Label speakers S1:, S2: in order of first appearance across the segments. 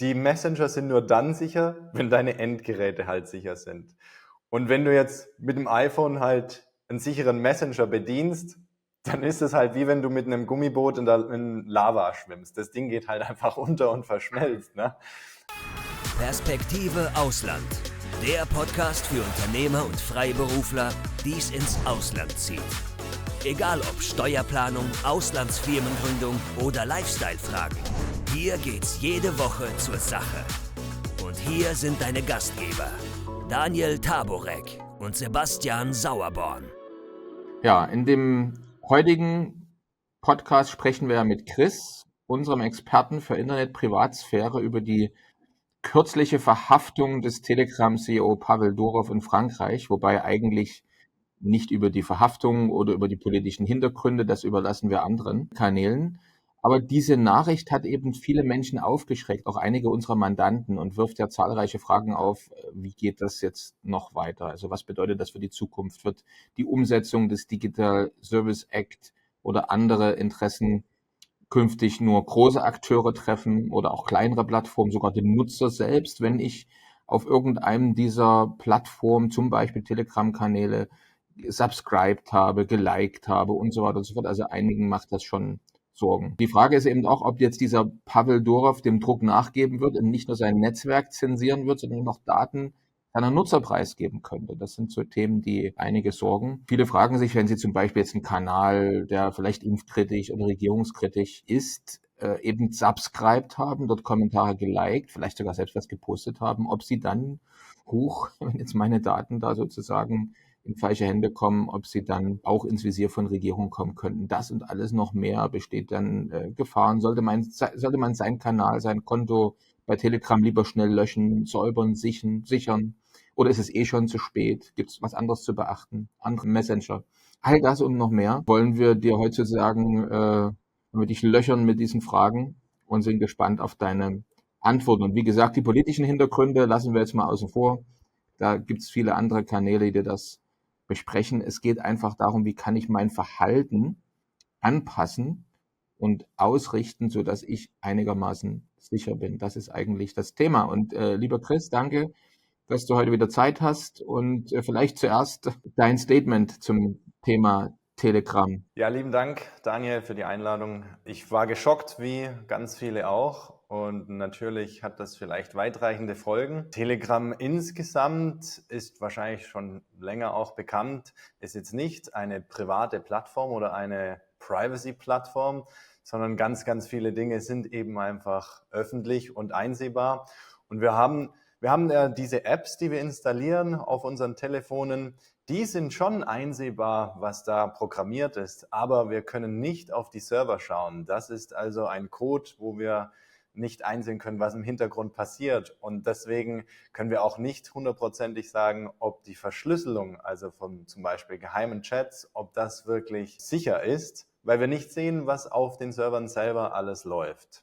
S1: Die Messenger sind nur dann sicher, wenn deine Endgeräte halt sicher sind. Und wenn du jetzt mit dem iPhone halt einen sicheren Messenger bedienst, dann ist es halt wie wenn du mit einem Gummiboot in Lava schwimmst. Das Ding geht halt einfach unter und verschmilzt, ne?
S2: Perspektive Ausland. Der Podcast für Unternehmer und Freiberufler, die es ins Ausland zieht. Egal ob Steuerplanung, Auslandsfirmengründung oder Lifestyle-Fragen. Hier geht's jede Woche zur Sache. Und hier sind deine Gastgeber, Daniel Taborek und Sebastian Sauerborn.
S3: Ja, in dem heutigen Podcast sprechen wir mit Chris, unserem Experten für Internet-Privatsphäre, über die kürzliche Verhaftung des Telegram-CEO Pavel Durov in Frankreich, wobei eigentlich nicht über die Verhaftung oder über die politischen Hintergründe, das überlassen wir anderen Kanälen. Aber diese Nachricht hat eben viele Menschen aufgeschreckt, auch einige unserer Mandanten, und wirft ja zahlreiche Fragen auf, wie geht das jetzt noch weiter? Also was bedeutet das für die Zukunft? Wird die Umsetzung des Digital Service Act oder andere Interessen künftig nur große Akteure treffen oder auch kleinere Plattformen, sogar den Nutzer selbst, wenn ich auf irgendeinem dieser Plattformen, zum Beispiel Telegram-Kanäle, subscribed habe, geliked habe und so weiter und so fort. Also einigen macht das schon Sorgen. Die Frage ist eben auch, ob jetzt dieser Pavel Durov dem Druck nachgeben wird und nicht nur sein Netzwerk zensieren wird, sondern noch Daten seiner Nutzer preisgeben könnte. Das sind so Themen, die einige sorgen. Viele fragen sich, wenn sie zum Beispiel jetzt einen Kanal, der vielleicht impfkritisch oder regierungskritisch ist, eben subscribed haben, dort Kommentare geliked, vielleicht sogar selbst was gepostet haben, ob sie dann, wenn jetzt meine Daten da sozusagen in falsche Hände kommen, ob sie dann auch ins Visier von Regierungen kommen könnten. Das und alles noch mehr besteht dann Gefahren. Sollte man seinen Kanal, sein Konto bei Telegram lieber schnell löschen, säubern, sichern? Oder ist es schon zu spät? Gibt es was anderes zu beachten? Andere Messenger? All das und noch mehr wollen wir dir heute sagen, wir dich löchern mit diesen Fragen und sind gespannt auf deine Antworten. Und wie gesagt, die politischen Hintergründe lassen wir jetzt mal außen vor. Da gibt es viele andere Kanäle, die das besprechen. Es geht einfach darum, wie kann ich mein Verhalten anpassen und ausrichten, sodass ich einigermaßen sicher bin. Das ist eigentlich das Thema. Und lieber Chris, danke, dass du heute wieder Zeit hast. Und vielleicht zuerst dein Statement zum Thema Telegram.
S1: Ja, lieben Dank, Daniel, für die Einladung. Ich war geschockt, wie ganz viele auch. Und natürlich hat das vielleicht weitreichende Folgen. Telegram insgesamt ist wahrscheinlich schon länger auch bekannt, ist jetzt nicht eine private Plattform oder eine Privacy-Plattform, sondern ganz, ganz viele Dinge sind eben einfach öffentlich und einsehbar. Und wir haben ja diese Apps, die wir installieren auf unseren Telefonen, die sind schon einsehbar, was da programmiert ist, aber wir können nicht auf die Server schauen. Das ist also ein Code, wo wir nicht einsehen können, was im Hintergrund passiert. Und deswegen können wir auch nicht hundertprozentig sagen, ob die Verschlüsselung, also von zum Beispiel geheimen Chats, ob das wirklich sicher ist, weil wir nicht sehen, was auf den Servern selber alles läuft.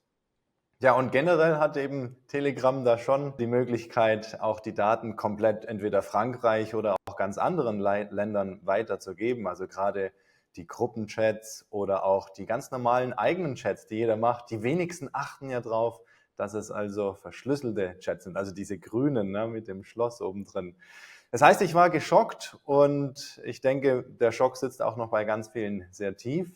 S1: Ja, und generell hat eben Telegram da schon die Möglichkeit, auch die Daten komplett entweder Frankreich oder auch ganz anderen Ländern weiterzugeben. Also gerade die Gruppenchats oder auch die ganz normalen eigenen Chats, die jeder macht. Die wenigsten achten ja drauf, dass es also verschlüsselte Chats sind, also diese grünen, ne, mit dem Schloss oben drin. Das heißt, ich war geschockt und ich denke, der Schock sitzt auch noch bei ganz vielen sehr tief.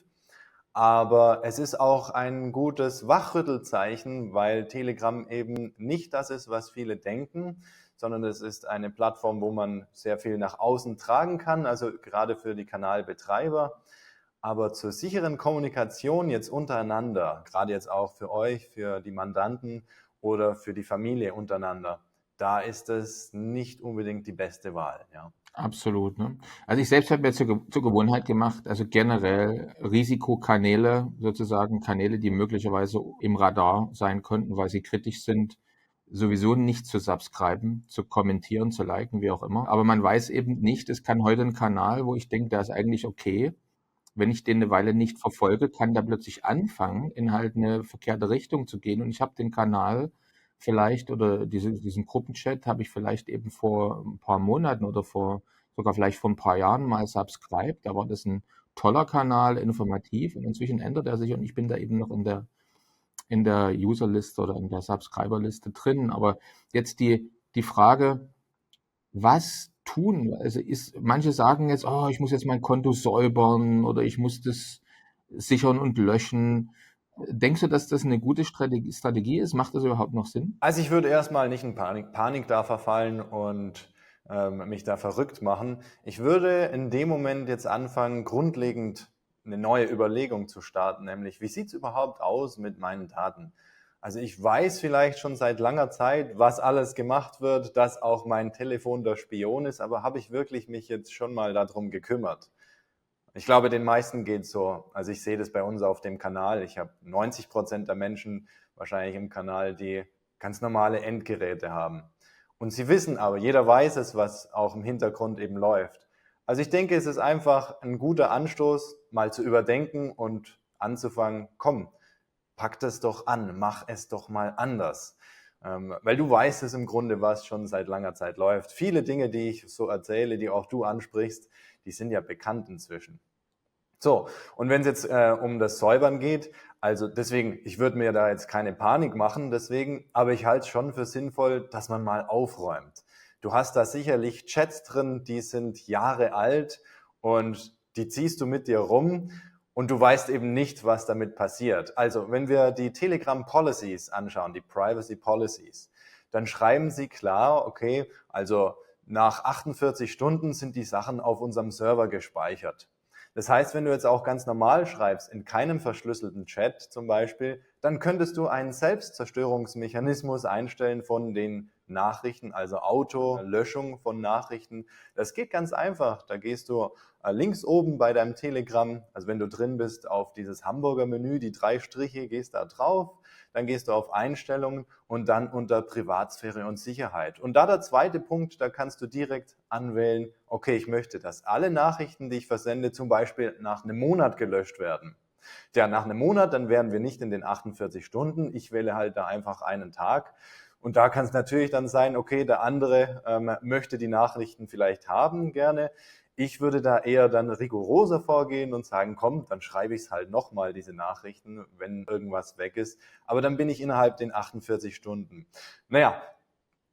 S1: Aber es ist auch ein gutes Wachrüttelzeichen, weil Telegram eben nicht das ist, was viele denken, sondern es ist eine Plattform, wo man sehr viel nach außen tragen kann, also gerade für die Kanalbetreiber. Aber zur sicheren Kommunikation jetzt untereinander, gerade jetzt auch für euch, für die Mandanten oder für die Familie untereinander, da ist es nicht unbedingt die beste Wahl, ja.
S3: Absolut. Ne? Also ich selbst habe mir zur Gewohnheit gemacht, also generell Risikokanäle, sozusagen Kanäle, die möglicherweise im Radar sein könnten, weil sie kritisch sind, sowieso nicht zu subscriben, zu kommentieren, zu liken, wie auch immer. Aber man weiß eben nicht, es kann heute ein Kanal, wo ich denke, der ist eigentlich okay. Wenn ich den eine Weile nicht verfolge, kann der plötzlich anfangen, in halt eine verkehrte Richtung zu gehen. Und ich habe den Kanal vielleicht oder diesen Gruppenchat habe ich vielleicht eben vor ein paar Monaten oder sogar vielleicht vor ein paar Jahren mal subscribed. Da war das ein toller Kanal, informativ, und inzwischen ändert er sich und ich bin da eben noch in der Userliste oder in der Subscriberliste drin. Aber jetzt die Frage, was tun? Also manche sagen jetzt, oh, ich muss jetzt mein Konto säubern oder ich muss das sichern und löschen. Denkst du, dass das eine gute Strategie ist? Macht das überhaupt noch Sinn?
S1: Also ich würde erstmal nicht in Panik da verfallen und mich da verrückt machen. Ich würde in dem Moment jetzt anfangen, grundlegend eine neue Überlegung zu starten, nämlich wie sieht es überhaupt aus mit meinen Daten? Also ich weiß vielleicht schon seit langer Zeit, was alles gemacht wird, dass auch mein Telefon der Spion ist, aber habe ich wirklich mich jetzt schon mal darum gekümmert? Ich glaube, den meisten geht's so. Also ich sehe das bei uns auf dem Kanal. Ich habe 90% der Menschen wahrscheinlich im Kanal, die ganz normale Endgeräte haben. Und sie wissen aber, jeder weiß es, was auch im Hintergrund eben läuft. Also ich denke, es ist einfach ein guter Anstoß, mal zu überdenken und anzufangen, komm, pack das doch an, mach es doch mal anders. Weil du weißt es im Grunde, was schon seit langer Zeit läuft. Viele Dinge, die ich so erzähle, die auch du ansprichst, die sind ja bekannt inzwischen. So, und wenn es jetzt um das Säubern geht, also deswegen, ich würde mir da jetzt keine Panik machen, deswegen, aber ich halte es schon für sinnvoll, dass man mal aufräumt. Du hast da sicherlich Chats drin, die sind Jahre alt und die ziehst du mit dir rum und du weißt eben nicht, was damit passiert. Also, wenn wir die Telegram Policies anschauen, die Privacy Policies, dann schreiben sie klar, okay, also nach 48 Stunden sind die Sachen auf unserem Server gespeichert. Das heißt, wenn du jetzt auch ganz normal schreibst, in keinem verschlüsselten Chat zum Beispiel, dann könntest du einen Selbstzerstörungsmechanismus einstellen von den Nachrichten, also Autolöschung von Nachrichten. Das geht ganz einfach. Da gehst du links oben bei deinem Telegram, also wenn du drin bist, auf dieses Hamburger Menü, die 3 Striche, gehst da drauf, dann gehst du auf Einstellungen und dann unter Privatsphäre und Sicherheit. Und da der zweite Punkt, da kannst du direkt anwählen, okay, ich möchte, dass alle Nachrichten, die ich versende, zum Beispiel nach einem Monat gelöscht werden. Ja, nach einem Monat, dann wären wir nicht in den 48 Stunden. Ich wähle halt da einfach einen Tag. Und da kann es natürlich dann sein, okay, der andere möchte die Nachrichten vielleicht haben gerne. Ich würde da eher dann rigoroser vorgehen und sagen, komm, dann schreibe ich es halt nochmal, diese Nachrichten, wenn irgendwas weg ist. Aber dann bin ich innerhalb den 48 Stunden. Naja,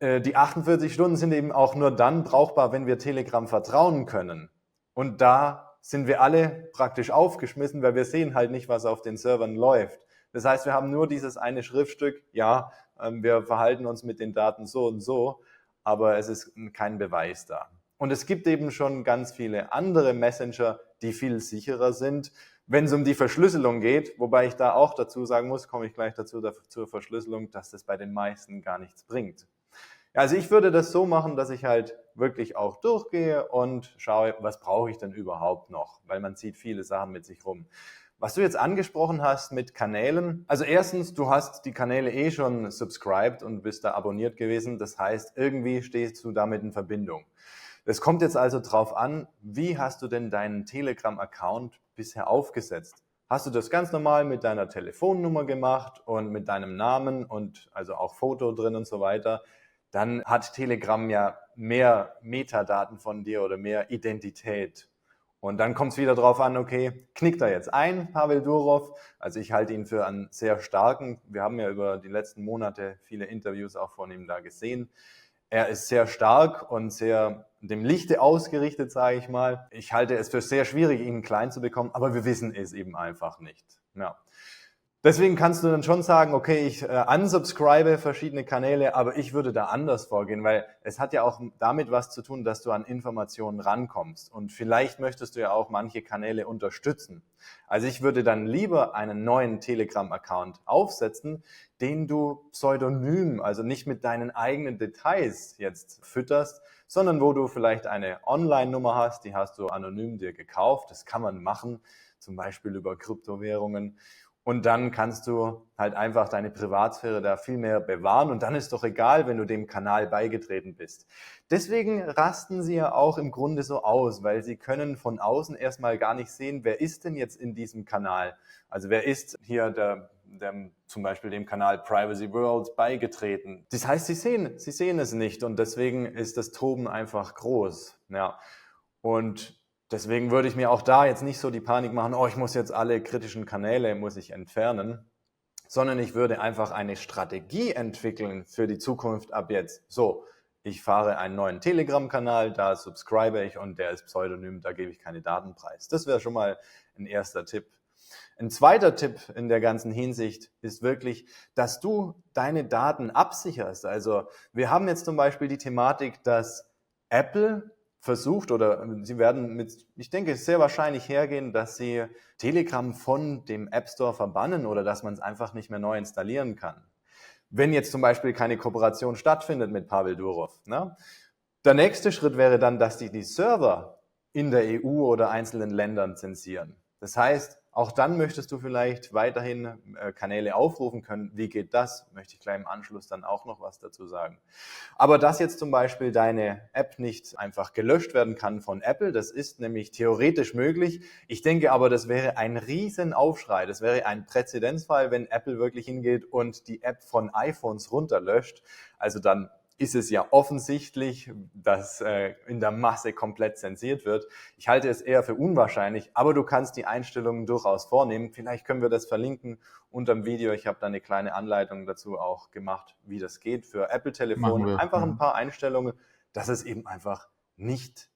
S1: die 48 Stunden sind eben auch nur dann brauchbar, wenn wir Telegram vertrauen können. Und da sind wir alle praktisch aufgeschmissen, weil wir sehen halt nicht, was auf den Servern läuft. Das heißt, wir haben nur dieses eine Schriftstück, ja, wir verhalten uns mit den Daten so und so, aber es ist kein Beweis da. Und es gibt eben schon ganz viele andere Messenger, die viel sicherer sind, wenn es um die Verschlüsselung geht, wobei ich da auch dazu sagen muss, komme ich gleich dazu, zur Verschlüsselung, dass das bei den meisten gar nichts bringt. Also ich würde das so machen, dass ich halt wirklich auch durchgehe und schaue, was brauche ich denn überhaupt noch, weil man zieht viele Sachen mit sich rum. Was du jetzt angesprochen hast mit Kanälen, also erstens, du hast die Kanäle schon subscribed und bist da abonniert gewesen, das heißt, irgendwie stehst du damit in Verbindung. Es kommt jetzt also drauf an, wie hast du denn deinen Telegram-Account bisher aufgesetzt? Hast du das ganz normal mit deiner Telefonnummer gemacht und mit deinem Namen und also auch Foto drin und so weiter? Dann hat Telegram ja mehr Metadaten von dir oder mehr Identität. Und dann kommt es wieder drauf an, okay, knickt er jetzt ein, Pavel Durov? Also ich halte ihn für einen sehr starken. Wir haben ja über die letzten Monate viele Interviews auch von ihm da gesehen. Er ist sehr stark und sehr dem Lichte ausgerichtet, sage ich mal. Ich halte es für sehr schwierig, ihn klein zu bekommen, aber wir wissen es eben einfach nicht. Ja. Deswegen kannst du dann schon sagen, okay, ich unsubscribe verschiedene Kanäle, aber ich würde da anders vorgehen, weil es hat ja auch damit was zu tun, dass du an Informationen rankommst. Und vielleicht möchtest du ja auch manche Kanäle unterstützen. Also ich würde dann lieber einen neuen Telegram-Account aufsetzen, den du pseudonym, also nicht mit deinen eigenen Details jetzt fütterst, sondern wo du vielleicht eine Online-Nummer hast, die hast du anonym dir gekauft. Das kann man machen, zum Beispiel über Kryptowährungen. Und dann kannst du halt einfach deine Privatsphäre da viel mehr bewahren und dann ist doch egal, wenn du dem Kanal beigetreten bist. Deswegen rasten sie ja auch im Grunde so aus, weil sie können von außen erstmal gar nicht sehen, wer ist denn jetzt in diesem Kanal. Also wer ist hier zum Beispiel dem Kanal Privacy World beigetreten. Das heißt, sie sehen es nicht und deswegen ist das Toben einfach groß. Ja. Und deswegen würde ich mir auch da jetzt nicht so die Panik machen, oh, ich muss jetzt alle kritischen Kanäle muss ich entfernen, sondern ich würde einfach eine Strategie entwickeln für die Zukunft ab jetzt. So, ich fahre einen neuen Telegram-Kanal, da subscribe ich und der ist pseudonym, da gebe ich keine Daten preis. Das wäre schon mal ein erster Tipp. Ein zweiter Tipp in der ganzen Hinsicht ist wirklich, dass du deine Daten absicherst. Also wir haben jetzt zum Beispiel die Thematik, dass Apple versucht oder sie werden ich denke, sehr wahrscheinlich hergehen, dass sie Telegram von dem App Store verbannen oder dass man es einfach nicht mehr neu installieren kann. Wenn jetzt zum Beispiel keine Kooperation stattfindet mit Pavel Durov. Ne? Der nächste Schritt wäre dann, dass die Server in der EU oder einzelnen Ländern zensieren. Das heißt, auch dann möchtest du vielleicht weiterhin Kanäle aufrufen können. Wie geht das? Möchte ich gleich im Anschluss dann auch noch was dazu sagen. Aber dass jetzt zum Beispiel deine App nicht einfach gelöscht werden kann von Apple, das ist nämlich theoretisch möglich. Ich denke aber, das wäre ein Riesenaufschrei. Das wäre ein Präzedenzfall, wenn Apple wirklich hingeht und die App von iPhones runterlöscht. Also dann ist es ja offensichtlich, dass in der Masse komplett zensiert wird. Ich halte es eher für unwahrscheinlich, aber du kannst die Einstellungen durchaus vornehmen. Vielleicht können wir das verlinken unter dem Video. Ich habe da eine kleine Anleitung dazu auch gemacht, wie das geht für Apple-Telefone. Einfach ein paar Einstellungen, dass es eben einfach nicht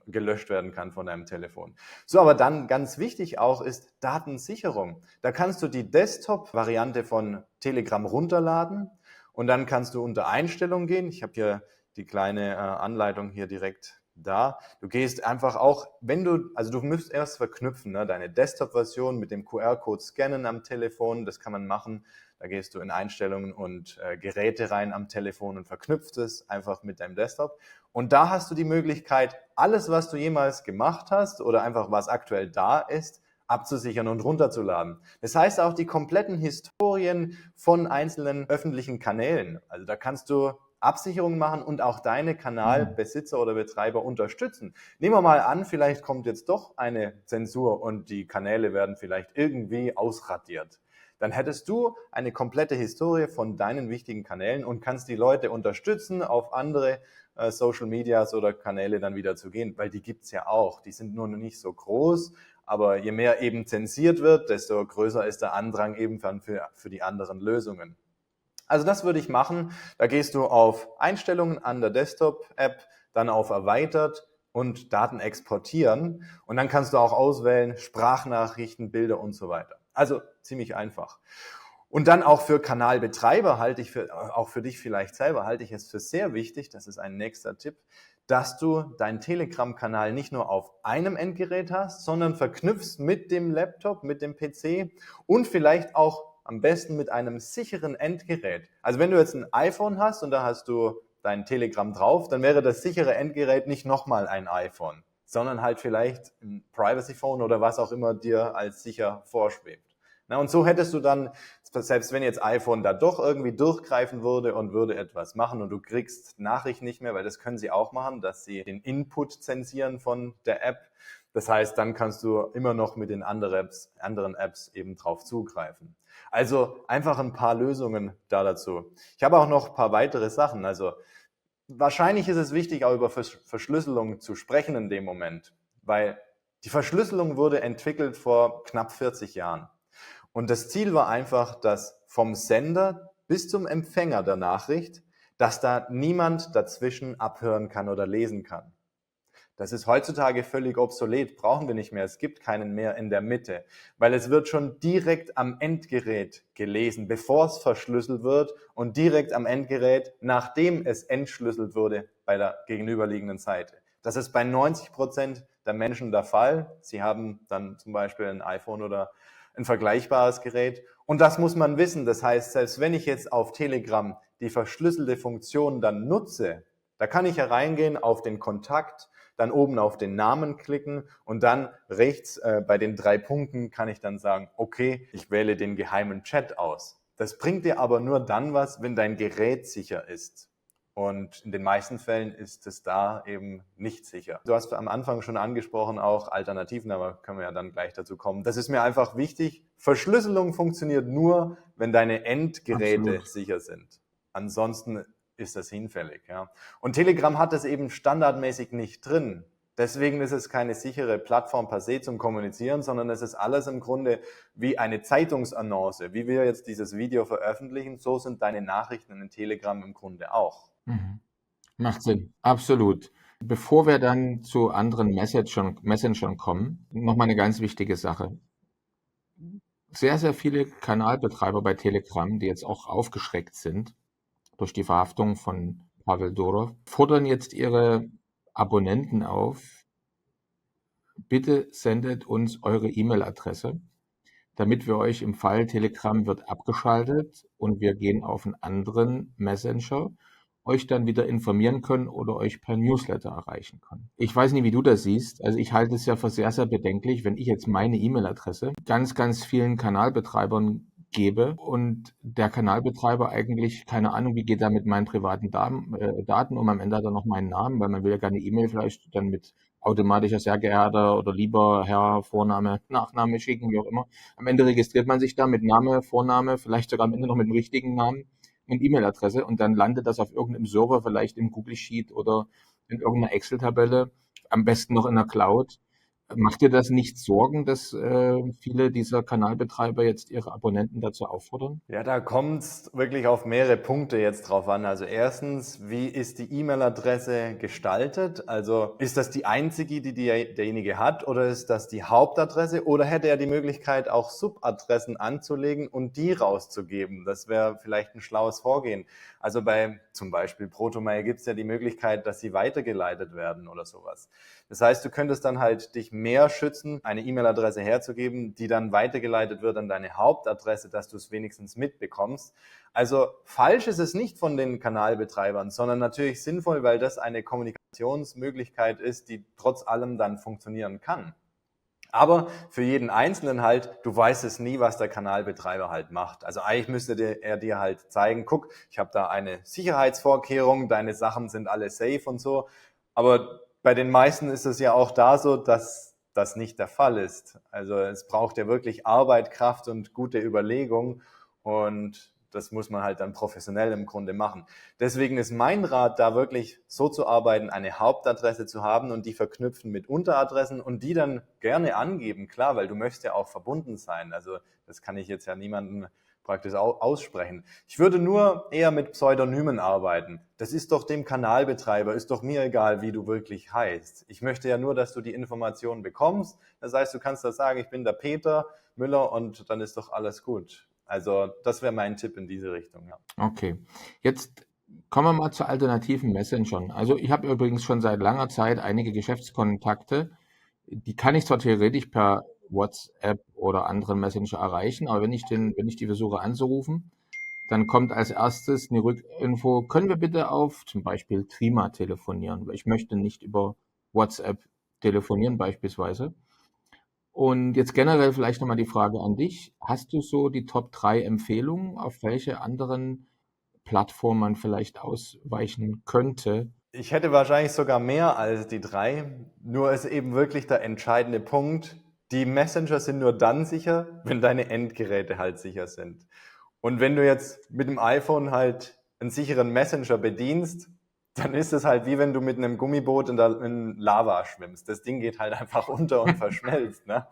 S1: gelöscht werden kann von deinem Telefon. So, aber dann ganz wichtig auch ist Datensicherung. Da kannst du die Desktop-Variante von Telegram runterladen. Und dann kannst du unter Einstellungen gehen. Ich habe hier die kleine Anleitung hier direkt da. Du gehst einfach auch, du musst erst verknüpfen, ne, deine Desktop-Version mit dem QR-Code scannen am Telefon. Das kann man machen. Da gehst du in Einstellungen und Geräte rein am Telefon und verknüpfst es einfach mit deinem Desktop. Und da hast du die Möglichkeit, alles, was du jemals gemacht hast oder einfach was aktuell da ist, abzusichern und runterzuladen. Das heißt auch die kompletten Historien von einzelnen öffentlichen Kanälen. Also da kannst du Absicherungen machen und auch deine Kanalbesitzer oder Betreiber unterstützen. Nehmen wir mal an, vielleicht kommt jetzt doch eine Zensur und die Kanäle werden vielleicht irgendwie ausradiert. Dann hättest du eine komplette Historie von deinen wichtigen Kanälen und kannst die Leute unterstützen, auf andere Social Medias oder Kanäle dann wieder zu gehen, weil die gibt's ja auch. Die sind nur noch nicht so groß, aber je mehr eben zensiert wird, desto größer ist der Andrang eben für die anderen Lösungen. Also das würde ich machen. Da gehst du auf Einstellungen an der Desktop-App, dann auf Erweitert und Daten exportieren. Und dann kannst du auch auswählen Sprachnachrichten, Bilder und so weiter. Also ziemlich einfach. Und dann auch für Kanalbetreiber auch für dich vielleicht selber halte ich es für sehr wichtig, das ist ein nächster Tipp, dass du deinen Telegram-Kanal nicht nur auf einem Endgerät hast, sondern verknüpfst mit dem Laptop, mit dem PC und vielleicht auch am besten mit einem sicheren Endgerät. Also wenn du jetzt ein iPhone hast und da hast du dein Telegram drauf, dann wäre das sichere Endgerät nicht nochmal ein iPhone, sondern halt vielleicht ein Privacy Phone oder was auch immer dir als sicher vorschwebt. Na, und so hättest du dann, selbst wenn jetzt iPhone da doch irgendwie durchgreifen würde und würde etwas machen und du kriegst Nachrichten nicht mehr, weil das können sie auch machen, dass sie den Input zensieren von der App. Das heißt, dann kannst du immer noch mit den anderen Apps eben drauf zugreifen. Also einfach ein paar Lösungen da dazu. Ich habe auch noch ein paar weitere Sachen. Also wahrscheinlich ist es wichtig, auch über Verschlüsselung zu sprechen in dem Moment, weil die Verschlüsselung wurde entwickelt vor knapp 40 Jahren. Und das Ziel war einfach, dass vom Sender bis zum Empfänger der Nachricht, dass da niemand dazwischen abhören kann oder lesen kann. Das ist heutzutage völlig obsolet, brauchen wir nicht mehr. Es gibt keinen mehr in der Mitte, weil es wird schon direkt am Endgerät gelesen, bevor es verschlüsselt wird und direkt am Endgerät, nachdem es entschlüsselt wurde bei der gegenüberliegenden Seite. Das ist bei 90% der Menschen der Fall. Sie haben dann zum Beispiel ein iPhone oder ein vergleichbares Gerät. Und das muss man wissen. Das heißt, selbst wenn ich jetzt auf Telegram die verschlüsselte Funktion dann nutze, da kann ich hereingehen auf den Kontakt, dann oben auf den Namen klicken und dann rechts bei den 3 Punkten kann ich dann sagen, okay, ich wähle den geheimen Chat aus. Das bringt dir aber nur dann was, wenn dein Gerät sicher ist. Und in den meisten Fällen ist es da eben nicht sicher. Du hast am Anfang schon angesprochen, auch Alternativen, aber können wir ja dann gleich dazu kommen. Das ist mir einfach wichtig. Verschlüsselung funktioniert nur, wenn deine Endgeräte sicher sind. Ansonsten ist das hinfällig. Ja. Und Telegram hat das eben standardmäßig nicht drin. Deswegen ist es keine sichere Plattform per se zum Kommunizieren, sondern es ist alles im Grunde wie eine Zeitungsannonce. Wie wir jetzt dieses Video veröffentlichen, so sind deine Nachrichten in Telegram im Grunde auch.
S3: Mhm. Macht Sinn, absolut. Bevor wir dann zu anderen Messengern kommen, nochmal eine ganz wichtige Sache. Sehr, sehr viele Kanalbetreiber bei Telegram, die jetzt auch aufgeschreckt sind durch die Verhaftung von Pavel Durov, fordern jetzt ihre Abonnenten auf, bitte sendet uns eure E-Mail-Adresse, damit wir euch im Fall Telegram wird abgeschaltet und wir gehen auf einen anderen Messenger, euch dann wieder informieren können oder euch per Newsletter erreichen können. Ich weiß nicht, wie du das siehst. Also ich halte es ja für sehr, sehr bedenklich, wenn ich jetzt meine E-Mail-Adresse ganz, ganz vielen Kanalbetreibern gebe und der Kanalbetreiber eigentlich, keine Ahnung, wie geht er mit meinen privaten Daten um, am Ende hat er noch meinen Namen, weil man will ja gerne E-Mail vielleicht dann mit automatischer sehr geehrter oder lieber Herr, Vorname, Nachname schicken, wie auch immer. Am Ende registriert man sich da mit Name, Vorname, vielleicht sogar am Ende noch mit dem richtigen Namen und E-Mail-Adresse und dann landet das auf irgendeinem Server, vielleicht im Google Sheet oder in irgendeiner Excel-Tabelle, am besten noch in der Cloud. Macht dir das nicht Sorgen, dass viele dieser Kanalbetreiber jetzt ihre Abonnenten dazu auffordern?
S1: Ja, da kommt es wirklich auf mehrere Punkte jetzt drauf an. Also erstens, wie ist die E-Mail-Adresse gestaltet? Also ist das die einzige, die derjenige hat, oder ist das die Hauptadresse? Oder hätte er die Möglichkeit, auch Subadressen anzulegen und die rauszugeben? Das wäre vielleicht ein schlaues Vorgehen. Also bei zum Beispiel Protomail gibt es ja die Möglichkeit, dass sie weitergeleitet werden oder sowas. Das heißt, du könntest dann halt dich mehr schützen, eine E-Mail-Adresse herzugeben, die dann weitergeleitet wird an deine Hauptadresse, dass du es wenigstens mitbekommst. Also falsch ist es nicht von den Kanalbetreibern, sondern natürlich sinnvoll, weil das eine Kommunikationsmöglichkeit ist, die trotz allem dann funktionieren kann. Aber für jeden Einzelnen halt, du weißt es nie, was der Kanalbetreiber halt macht. Also eigentlich müsste er dir halt zeigen, guck, ich habe da eine Sicherheitsvorkehrung, deine Sachen sind alle safe und so. Aber bei den meisten ist es ja auch da so, dass das nicht der Fall ist. Also es braucht ja wirklich Arbeit, Kraft und gute Überlegung und das muss man halt dann professionell im Grunde machen. Deswegen ist mein Rat, da wirklich so zu arbeiten, eine Hauptadresse zu haben und die verknüpfen mit Unteradressen und die dann gerne angeben, klar, weil du möchtest ja auch verbunden sein. Also das kann ich jetzt ja niemandem praktisch aussprechen. Ich würde nur eher mit Pseudonymen arbeiten. Das ist doch dem Kanalbetreiber, ist doch mir egal, wie du wirklich heißt. Ich möchte ja nur, dass du die Informationen bekommst. Das heißt, du kannst da sagen, ich bin der Peter Müller und dann ist doch alles gut. Also das wäre mein Tipp in diese Richtung. Ja.
S3: Okay, jetzt kommen wir mal zu alternativen Messengern. Also ich habe übrigens schon seit langer Zeit einige Geschäftskontakte, die kann ich zwar theoretisch per WhatsApp oder anderen Messenger erreichen, aber wenn ich die versuche anzurufen, dann kommt als erstes eine Rückinfo, können wir bitte auf zum Beispiel Trima telefonieren, weil ich möchte nicht über WhatsApp telefonieren beispielsweise. Und jetzt generell vielleicht nochmal die Frage an dich. Hast du so die Top 3 Empfehlungen, auf welche anderen Plattformen man vielleicht ausweichen könnte?
S1: Ich hätte wahrscheinlich sogar mehr als die 3, nur ist eben wirklich der entscheidende Punkt. Die Messenger sind nur dann sicher, wenn deine Endgeräte halt sicher sind. Und wenn du jetzt mit dem iPhone halt einen sicheren Messenger bedienst, dann ist es halt wie wenn du mit einem Gummiboot in Lava schwimmst. Das Ding geht halt einfach unter und verschmilzt. Ne?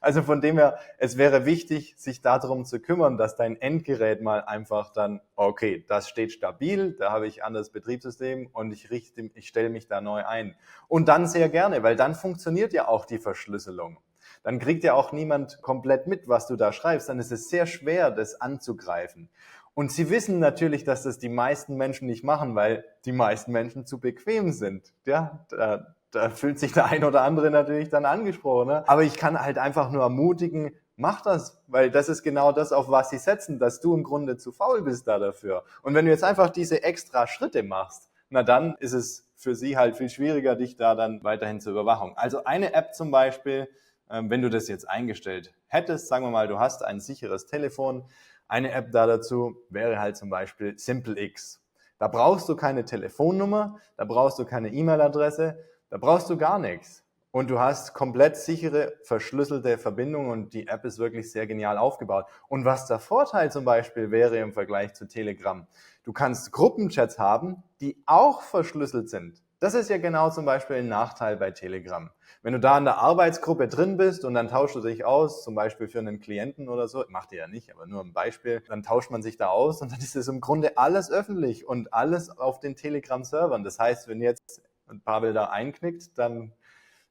S1: Also von dem her, es wäre wichtig, sich darum zu kümmern, dass dein Endgerät mal einfach dann, okay, das steht stabil, da habe ich ein anderes Betriebssystem und ich stelle mich da neu ein. Und dann sehr gerne, weil dann funktioniert ja auch die Verschlüsselung. Dann kriegt ja auch niemand komplett mit, was du da schreibst. Dann ist es sehr schwer, das anzugreifen. Und sie wissen natürlich, dass das die meisten Menschen nicht machen, weil die meisten Menschen zu bequem sind. Ja, da fühlt sich der ein oder andere natürlich dann angesprochen. Ne? Aber ich kann halt einfach nur ermutigen, mach das, weil das ist genau das, auf was sie setzen, dass du im Grunde zu faul bist da dafür. Und wenn du jetzt einfach diese extra Schritte machst, na dann ist es für sie halt viel schwieriger, dich da dann weiterhin zur Überwachung. Also eine App zum Beispiel, wenn du das jetzt eingestellt hättest, sagen wir mal, du hast ein sicheres Telefon, eine App da dazu wäre halt zum Beispiel SimpleX. Da brauchst du keine Telefonnummer, da brauchst du keine E-Mail-Adresse, da brauchst du gar nichts. Und du hast komplett sichere, verschlüsselte Verbindungen und die App ist wirklich sehr genial aufgebaut. Und was der Vorteil zum Beispiel wäre im Vergleich zu Telegram, du kannst Gruppenchats haben, die auch verschlüsselt sind. Das ist ja genau zum Beispiel ein Nachteil bei Telegram. Wenn du da in der Arbeitsgruppe drin bist und dann tauschst du dich aus, zum Beispiel für einen Klienten oder so, macht ihr ja nicht, aber nur ein Beispiel, dann tauscht man sich da aus und dann ist es im Grunde alles öffentlich und alles auf den Telegram-Servern. Das heißt, wenn jetzt Pavel da einknickt, dann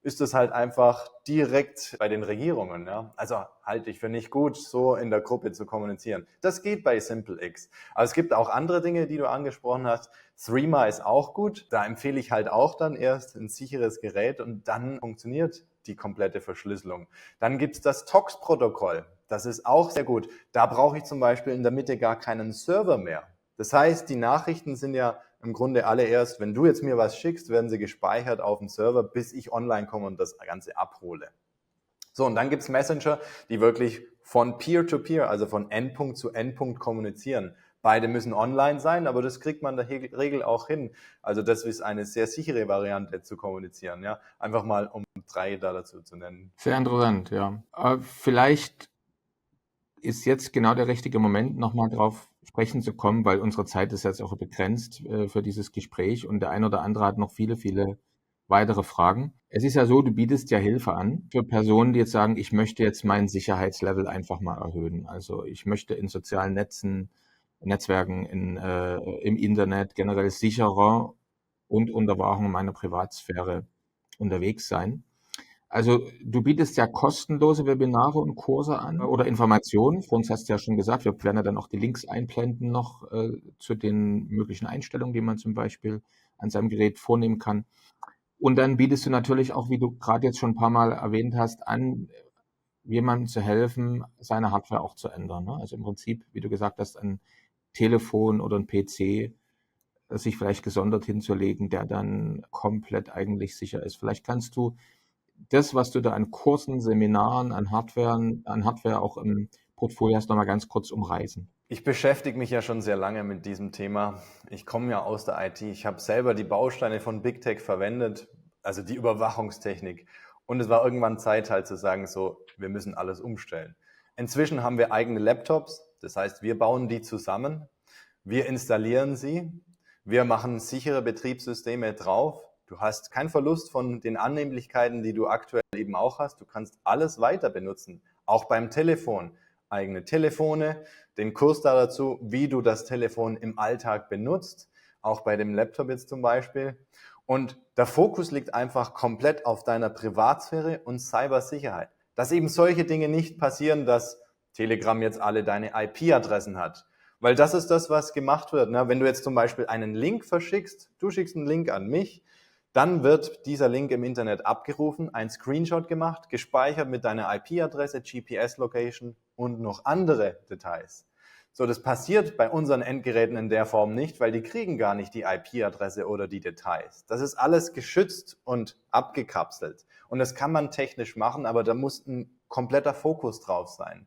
S1: ist es halt einfach direkt bei den Regierungen. Ja? Also halte ich für nicht gut, so in der Gruppe zu kommunizieren. Das geht bei SimpleX. Aber es gibt auch andere Dinge, die du angesprochen hast. Threema ist auch gut. Da empfehle ich halt auch dann erst ein sicheres Gerät und dann funktioniert die komplette Verschlüsselung. Dann gibt es das TOX-Protokoll. Das ist auch sehr gut. Da brauche ich zum Beispiel in der Mitte gar keinen Server mehr. Das heißt, die Nachrichten sind ja im Grunde alle erst, wenn du jetzt mir was schickst, werden sie gespeichert auf dem Server, bis ich online komme und das Ganze abhole. So, und dann gibt's Messenger, die wirklich von Peer-to-Peer, also von Endpunkt zu Endpunkt kommunizieren. Beide müssen online sein, aber das kriegt man in der Regel auch hin. Also das ist eine sehr sichere Variante zu kommunizieren. Ja? Einfach mal, um 3 da dazu zu nennen.
S3: Sehr interessant, ja. Vielleicht ist jetzt genau der richtige Moment, nochmal drauf sprechen zu kommen, weil unsere Zeit ist jetzt auch begrenzt für dieses Gespräch und der ein oder andere hat noch viele, viele weitere Fragen. Es ist ja so, du bietest ja Hilfe an für Personen, die jetzt sagen, ich möchte jetzt mein Sicherheitslevel einfach mal erhöhen. Also ich möchte in sozialen Netzwerken, im Internet generell sicherer und unter Wahrung meiner Privatsphäre unterwegs sein. Also du bietest ja kostenlose Webinare und Kurse an oder Informationen. Für uns hast du ja schon gesagt, wir werden ja dann auch die Links einblenden noch zu den möglichen Einstellungen, die man zum Beispiel an seinem Gerät vornehmen kann. Und dann bietest du natürlich auch, wie du gerade jetzt schon ein paar Mal erwähnt hast, an, jemandem zu helfen, seine Hardware auch zu ändern. Ne? Also im Prinzip, wie du gesagt hast, ein Telefon oder ein PC sich vielleicht gesondert hinzulegen, der dann komplett eigentlich sicher ist. Vielleicht kannst du das, was du da an Kursen, Seminaren, an Hardware auch im Portfolio hast, nochmal ganz kurz umreißen.
S1: Ich beschäftige mich ja schon sehr lange mit diesem Thema. Ich komme ja aus der IT. Ich habe selber die Bausteine von Big Tech verwendet, also die Überwachungstechnik. Und es war irgendwann Zeit halt zu sagen, so, wir müssen alles umstellen. Inzwischen haben wir eigene Laptops. Das heißt, wir bauen die zusammen. Wir installieren sie. Wir machen sichere Betriebssysteme drauf. Du hast keinen Verlust von den Annehmlichkeiten, die du aktuell eben auch hast. Du kannst alles weiter benutzen, auch beim Telefon. Eigene Telefone, den Kurs da dazu, wie du das Telefon im Alltag benutzt, auch bei dem Laptop jetzt zum Beispiel. Und der Fokus liegt einfach komplett auf deiner Privatsphäre und Cybersicherheit. Dass eben solche Dinge nicht passieren, dass Telegram jetzt alle deine IP-Adressen hat. Weil das ist das, was gemacht wird. Wenn du jetzt zum Beispiel einen Link verschickst, du schickst einen Link an mich, dann wird dieser Link im Internet abgerufen, ein Screenshot gemacht, gespeichert mit deiner IP-Adresse, GPS-Location und noch andere Details. So, das passiert bei unseren Endgeräten in der Form nicht, weil die kriegen gar nicht die IP-Adresse oder die Details. Das ist alles geschützt und abgekapselt. Und das kann man technisch machen, aber da muss ein kompletter Fokus drauf sein.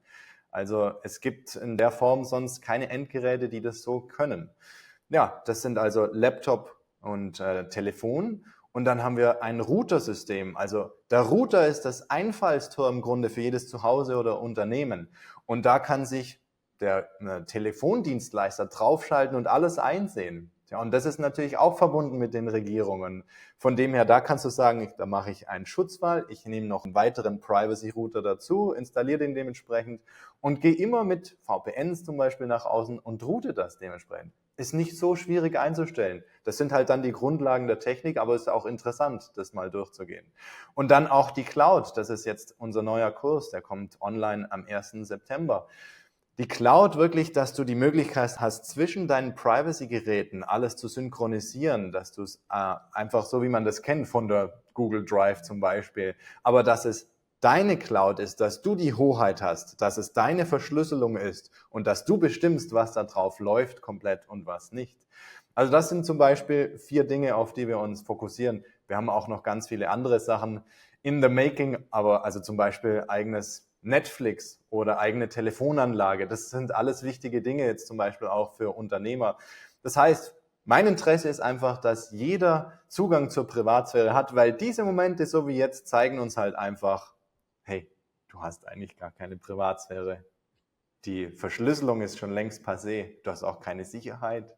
S1: Also es gibt in der Form sonst keine Endgeräte, die das so können. Ja, das sind also Laptop und Telefon. Und dann haben wir ein Routersystem. Also der Router ist das Einfallstor im Grunde für jedes Zuhause oder Unternehmen. Und da kann sich der Telefondienstleister draufschalten und alles einsehen. Ja, und das ist natürlich auch verbunden mit den Regierungen. Von dem her, da kannst du sagen, da mache ich einen Schutzwall, ich nehme noch einen weiteren Privacy-Router dazu, installiere den dementsprechend und gehe immer mit VPNs zum Beispiel nach außen und route das dementsprechend. Ist nicht so schwierig einzustellen. Das sind halt dann die Grundlagen der Technik, aber es ist auch interessant, das mal durchzugehen. Und dann auch die Cloud, das ist jetzt unser neuer Kurs, der kommt online am 1. September. Die Cloud wirklich, dass du die Möglichkeit hast, zwischen deinen Privacy-Geräten alles zu synchronisieren, dass du es einfach so, wie man das kennt von der Google Drive zum Beispiel, aber dass es deine Cloud ist, dass du die Hoheit hast, dass es deine Verschlüsselung ist und dass du bestimmst, was da drauf läuft komplett und was nicht. Also das sind zum Beispiel 4 Dinge, auf die wir uns fokussieren. Wir haben auch noch ganz viele andere Sachen in the making, aber also zum Beispiel eigenes Netflix oder eigene Telefonanlage. Das sind alles wichtige Dinge jetzt zum Beispiel auch für Unternehmer. Das heißt, mein Interesse ist einfach, dass jeder Zugang zur Privatsphäre hat, weil diese Momente, so wie jetzt, zeigen uns halt einfach, hey, du hast eigentlich gar keine Privatsphäre. Die Verschlüsselung ist schon längst passé. Du hast auch keine Sicherheit.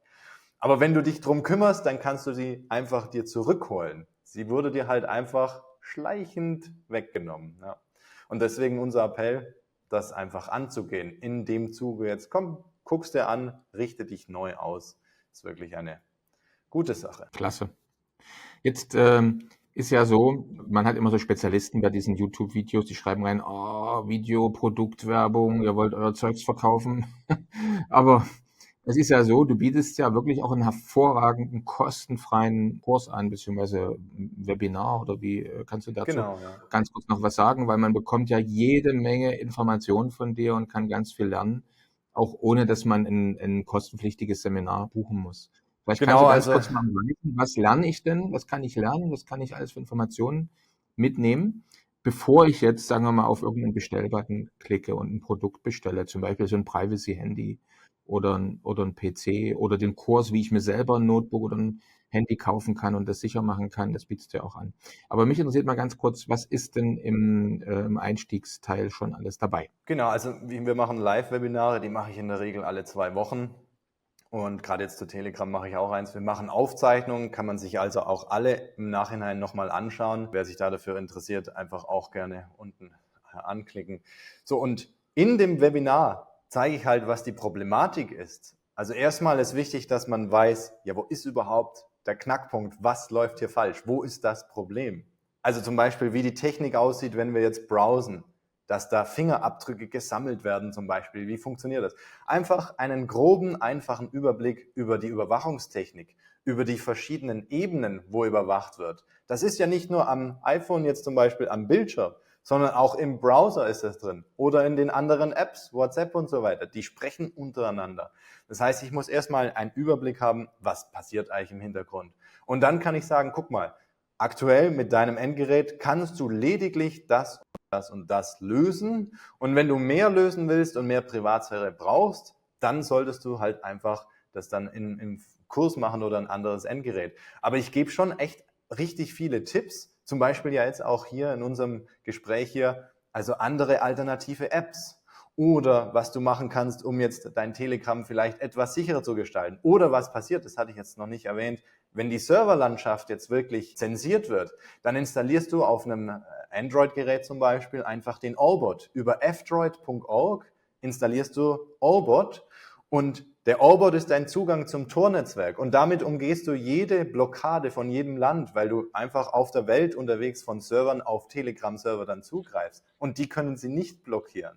S1: Aber wenn du dich drum kümmerst, dann kannst du sie einfach dir zurückholen. Sie wurde dir halt einfach schleichend weggenommen. Ja. Und deswegen unser Appell, das einfach anzugehen. In dem Zuge jetzt, komm, guck's dir an, richte dich neu aus. Das ist wirklich eine gute Sache.
S3: Klasse. Jetzt ist ja so, man hat immer so Spezialisten bei diesen YouTube-Videos, die schreiben rein, oh, Video, Produktwerbung, ihr wollt euer Zeugs verkaufen. Aber es ist ja so, du bietest ja wirklich auch einen hervorragenden, kostenfreien Kurs an, beziehungsweise ein Webinar, oder wie kannst du dazu
S1: Genau, ja.
S3: ganz kurz noch was sagen? Weil man bekommt ja jede Menge Informationen von dir und kann ganz viel lernen, auch ohne dass man ein kostenpflichtiges Seminar buchen muss. Vielleicht kannst
S1: Genau,
S3: du ganz
S1: also
S3: kurz mal anreißen, was lerne ich denn? Was kann ich lernen? Was kann ich alles für Informationen mitnehmen, bevor ich jetzt, sagen wir mal, auf irgendeinen Bestellbutton klicke und ein Produkt bestelle, zum Beispiel so ein Privacy-Handy oder ein PC oder den Kurs, wie ich mir selber ein Notebook oder ein Handy kaufen kann und das sicher machen kann, das bietest du ja auch an. Aber mich interessiert mal ganz kurz, was ist denn im Einstiegsteil schon alles dabei?
S1: Genau, also wir machen Live-Webinare, die mache ich in der Regel alle 2 Wochen. Und gerade jetzt zu Telegram mache ich auch eins. Wir machen Aufzeichnungen, kann man sich also auch alle im Nachhinein nochmal anschauen. Wer sich da dafür interessiert, einfach auch gerne unten anklicken. So, und in dem Webinar zeige ich halt, was die Problematik ist. Also erstmal ist wichtig, dass man weiß, ja, wo ist überhaupt der Knackpunkt? Was läuft hier falsch? Wo ist das Problem? Also zum Beispiel, wie die Technik aussieht, wenn wir jetzt browsen, dass da Fingerabdrücke gesammelt werden zum Beispiel. Wie funktioniert das? Einfach einen groben, einfachen Überblick über die Überwachungstechnik, über die verschiedenen Ebenen, wo überwacht wird. Das ist ja nicht nur am iPhone jetzt zum Beispiel am Bildschirm, sondern auch im Browser ist das drin oder in den anderen Apps, WhatsApp und so weiter. Die sprechen untereinander. Das heißt, ich muss erstmal einen Überblick haben, was passiert eigentlich im Hintergrund. Und dann kann ich sagen, guck mal, aktuell mit deinem Endgerät kannst du lediglich das und das lösen. Und wenn du mehr lösen willst und mehr Privatsphäre brauchst, dann solltest du halt einfach das dann im Kurs machen oder ein anderes Endgerät. Aber ich gebe schon echt richtig viele Tipps, zum Beispiel ja jetzt auch hier in unserem Gespräch hier, also andere alternative Apps. Oder was du machen kannst, um jetzt dein Telegram vielleicht etwas sicherer zu gestalten. Oder was passiert, das hatte ich jetzt noch nicht erwähnt, wenn die Serverlandschaft jetzt wirklich zensiert wird, dann installierst du auf einem Android-Gerät zum Beispiel einfach den Allbot. Über fdroid.org installierst du Allbot und der Allbot ist dein Zugang zum Tor-Netzwerk und damit umgehst du jede Blockade von jedem Land, weil du einfach auf der Welt unterwegs von Servern auf Telegram-Server dann zugreifst und die können sie nicht blockieren.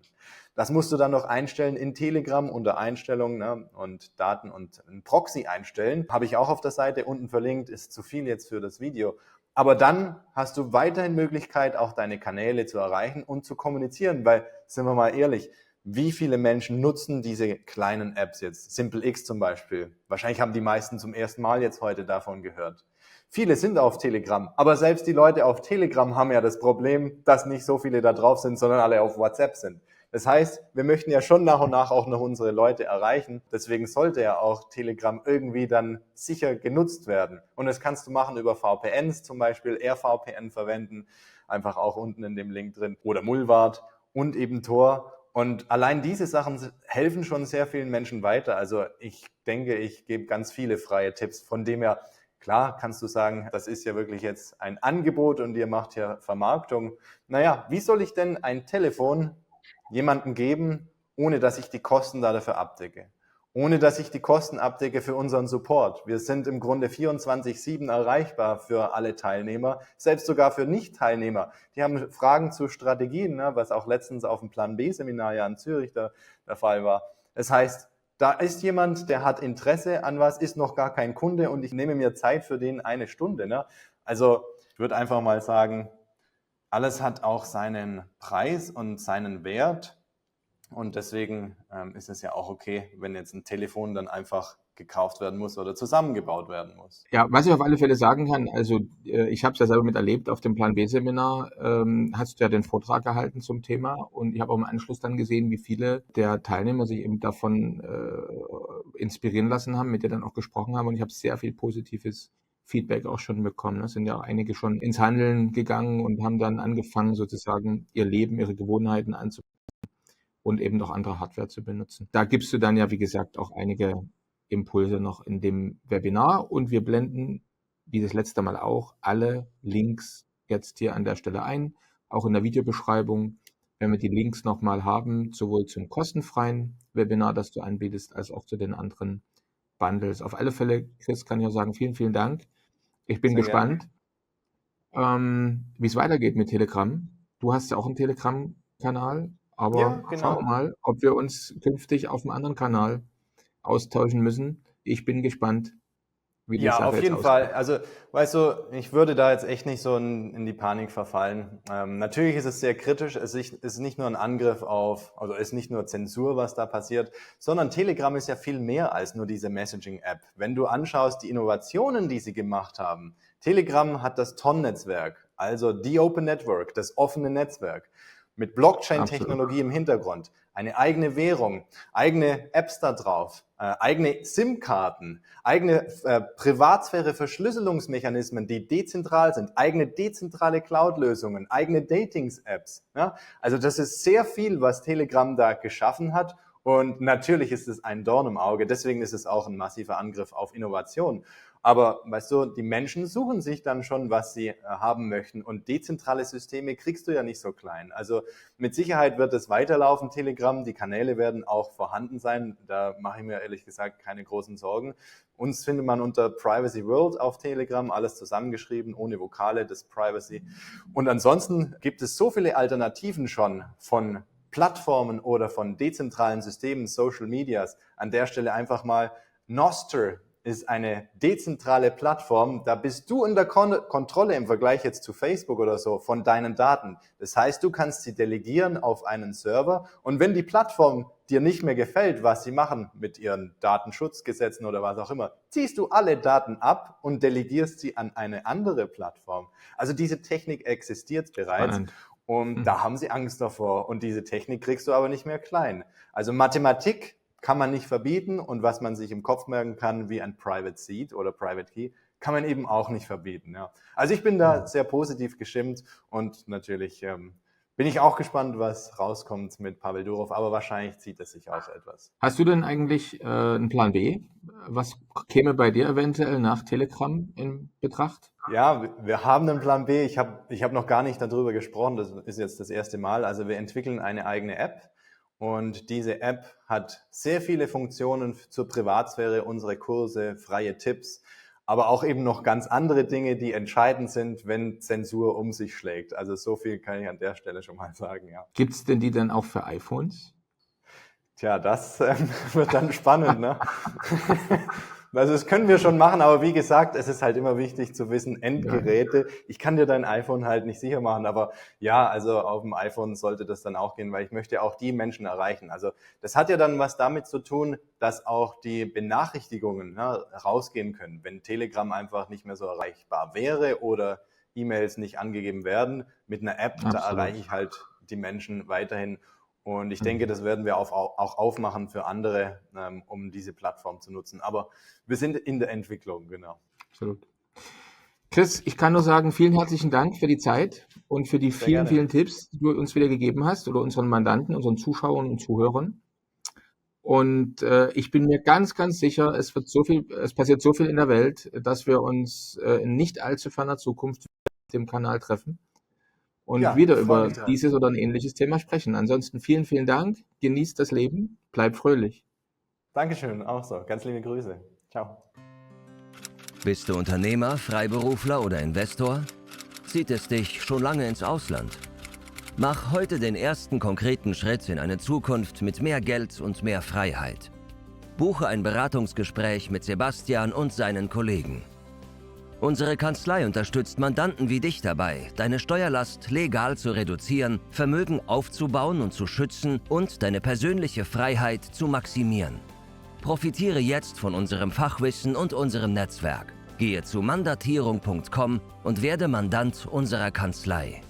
S1: Das musst du dann noch einstellen in Telegram unter Einstellungen, ne, und Daten und ein Proxy einstellen. Habe ich auch auf der Seite unten verlinkt, ist zu viel jetzt für das Video. Aber dann hast du weiterhin Möglichkeit, auch deine Kanäle zu erreichen und zu kommunizieren, weil, sind wir mal ehrlich, wie viele Menschen nutzen diese kleinen Apps jetzt? SimpleX zum Beispiel. Wahrscheinlich haben die meisten zum ersten Mal jetzt heute davon gehört. Viele sind auf Telegram, aber selbst die Leute auf Telegram haben ja das Problem, dass nicht so viele da drauf sind, sondern alle auf WhatsApp sind. Das heißt, wir möchten ja schon nach und nach auch noch unsere Leute erreichen. Deswegen sollte ja auch Telegram irgendwie dann sicher genutzt werden. Und das kannst du machen über VPNs, zum Beispiel RVPN verwenden, einfach auch unten in dem Link drin, oder Mullvad und eben Tor. Und allein diese Sachen helfen schon sehr vielen Menschen weiter. Also ich denke, ich gebe ganz viele freie Tipps. Von dem her, klar kannst du sagen, das ist ja wirklich jetzt ein Angebot und ihr macht ja Vermarktung. Naja, wie soll ich denn ein Telefon jemandem geben, ohne dass ich die Kosten dafür abdecke? Ohne dass ich die Kosten abdecke für unseren Support. Wir sind im Grunde 24/7 erreichbar für alle Teilnehmer, selbst sogar für Nicht-Teilnehmer. Die haben Fragen zu Strategien, ne, was auch letztens auf dem Plan B-Seminar ja in Zürich der Fall war. Das heißt, da ist jemand, der hat Interesse an was, ist noch gar kein Kunde und ich nehme mir Zeit für den 1 Stunde. Ne? Also ich würde einfach mal sagen, alles hat auch seinen Preis und seinen Wert. Und deswegen ist es ja auch okay, wenn jetzt ein Telefon dann einfach gekauft werden muss oder zusammengebaut werden muss.
S3: Ja, was ich auf alle Fälle sagen kann, also ich habe es ja selber miterlebt, auf dem Plan B-Seminar hast du ja den Vortrag gehalten zum Thema und ich habe auch im Anschluss dann gesehen, wie viele der Teilnehmer sich eben davon inspirieren lassen haben, mit dir dann auch gesprochen haben und ich habe sehr viel positives Feedback auch schon bekommen. Es sind ja auch einige schon ins Handeln gegangen und haben dann angefangen, sozusagen ihr Leben, ihre Gewohnheiten anzupassen und eben noch andere Hardware zu benutzen. Da gibst du dann ja, wie gesagt, auch einige Impulse noch in dem Webinar und wir blenden, wie das letzte Mal auch, alle Links jetzt hier an der Stelle ein, auch in der Videobeschreibung, wenn wir die Links nochmal haben, sowohl zum kostenfreien Webinar, das du anbietest, als auch zu den anderen Bundles. Auf alle Fälle, Chris, kann ich auch sagen, vielen, vielen Dank. Ich bin
S1: Sehr
S3: gespannt, wie es weitergeht mit Telegram. Du hast ja auch einen Telegram-Kanal, aber
S1: Ja, genau.
S3: schauen wir mal, ob wir uns künftig auf einem anderen Kanal austauschen müssen. Ich bin gespannt, wie die
S1: Ja,
S3: Sache
S1: auf
S3: jetzt
S1: jeden
S3: ausgeht.
S1: Fall. Also, weißt du, ich würde da jetzt echt nicht so in die Panik verfallen. Natürlich ist es sehr kritisch. Es ist nicht nur ein Angriff also es ist nicht nur Zensur, was da passiert, sondern Telegram ist ja viel mehr als nur diese Messaging-App. Wenn du anschaust, die Innovationen, die sie gemacht haben, Telegram hat das TON-Netzwerk, also die Open Network, das offene Netzwerk, mit Blockchain-Technologie im Hintergrund, eine eigene Währung, eigene Apps da drauf, eigene SIM-Karten, eigene Privatsphäre-Verschlüsselungsmechanismen, die dezentral sind, eigene dezentrale Cloud-Lösungen, eigene Datings-Apps. Ja? Also das ist sehr viel, was Telegram da geschaffen hat. Und natürlich ist es ein Dorn im Auge. Deswegen ist es auch ein massiver Angriff auf Innovation. Aber weißt du, die Menschen suchen sich dann schon, was sie haben möchten. Und dezentrale Systeme kriegst du ja nicht so klein. Also mit Sicherheit wird es weiterlaufen, Telegram. Die Kanäle werden auch vorhanden sein. Da mache ich mir ehrlich gesagt keine großen Sorgen. Uns findet man unter Privacy World auf Telegram, alles zusammengeschrieben, ohne Vokale, das Privacy. Und ansonsten gibt es so viele Alternativen schon von Plattformen oder von dezentralen Systemen, Social Medias. An der Stelle einfach mal Nostr ist eine dezentrale Plattform, da bist du in der Kontrolle im Vergleich jetzt zu Facebook oder so von deinen Daten. Das heißt, du kannst sie delegieren auf einen Server und wenn die Plattform dir nicht mehr gefällt, was sie machen mit ihren Datenschutzgesetzen oder was auch immer, ziehst du alle Daten ab und delegierst sie an eine andere Plattform. Also diese Technik existiert bereits.
S3: Spannend.
S1: Und da haben sie Angst davor und diese Technik kriegst du aber nicht mehr klein. Also Mathematik kann man nicht verbieten und was man sich im Kopf merken kann, wie ein Private Seed oder Private Key, kann man eben auch nicht verbieten. Ja. Also ich bin da sehr positiv gestimmt und natürlich bin ich auch gespannt, was rauskommt mit Pavel Durov, aber wahrscheinlich zieht es sich auch etwas.
S3: Hast du denn eigentlich einen Plan B? Was käme bei dir eventuell nach Telegram in Betracht?
S1: Ja, wir haben einen Plan B. Ich hab noch gar nicht darüber gesprochen, das ist jetzt das erste Mal. Also wir entwickeln eine eigene App. Und diese App hat sehr viele Funktionen zur Privatsphäre, unsere Kurse, freie Tipps, aber auch eben noch ganz andere Dinge, die entscheidend sind, wenn Zensur um sich schlägt. Also so viel kann ich an der Stelle schon mal sagen, ja.
S3: Gibt es denn die dann auch für iPhones?
S1: Tja, das wird dann spannend, ne? Also das können wir schon machen, aber wie gesagt, es ist halt immer wichtig zu wissen, Endgeräte, ich kann dir dein iPhone halt nicht sicher machen, aber ja, also auf dem iPhone sollte das dann auch gehen, weil ich möchte auch die Menschen erreichen. Also das hat ja dann was damit zu tun, dass auch die Benachrichtigungen rausgehen können, wenn Telegram einfach nicht mehr so erreichbar wäre oder E-Mails nicht angegeben werden. Mit einer App,
S3: Absolut.
S1: Da erreiche ich halt die Menschen weiterhin. Und ich denke, das werden wir auch aufmachen für andere, um diese Plattform zu nutzen. Aber wir sind in der Entwicklung, genau.
S3: Absolut. Chris, ich kann nur sagen, vielen herzlichen Dank für die Zeit und für die vielen, vielen Tipps, die du uns wieder gegeben hast oder unseren Mandanten, unseren Zuschauern und Zuhörern. Und ich bin mir ganz, ganz sicher, es passiert so viel in der Welt, dass wir uns in nicht allzu ferner Zukunft auf dem Kanal treffen und wieder über dieses oder ein ähnliches Thema sprechen. Ansonsten vielen, vielen Dank. Genießt das Leben. Bleib fröhlich.
S1: Dankeschön, auch so. Ganz liebe Grüße. Ciao.
S2: Bist du Unternehmer, Freiberufler oder Investor? Zieht es dich schon lange ins Ausland? Mach heute den ersten konkreten Schritt in eine Zukunft mit mehr Geld und mehr Freiheit. Buche ein Beratungsgespräch mit Sebastian und seinen Kollegen. Unsere Kanzlei unterstützt Mandanten wie dich dabei, deine Steuerlast legal zu reduzieren, Vermögen aufzubauen und zu schützen und deine persönliche Freiheit zu maximieren. Profitiere jetzt von unserem Fachwissen und unserem Netzwerk. Gehe zu mandatierung.com und werde Mandant unserer Kanzlei.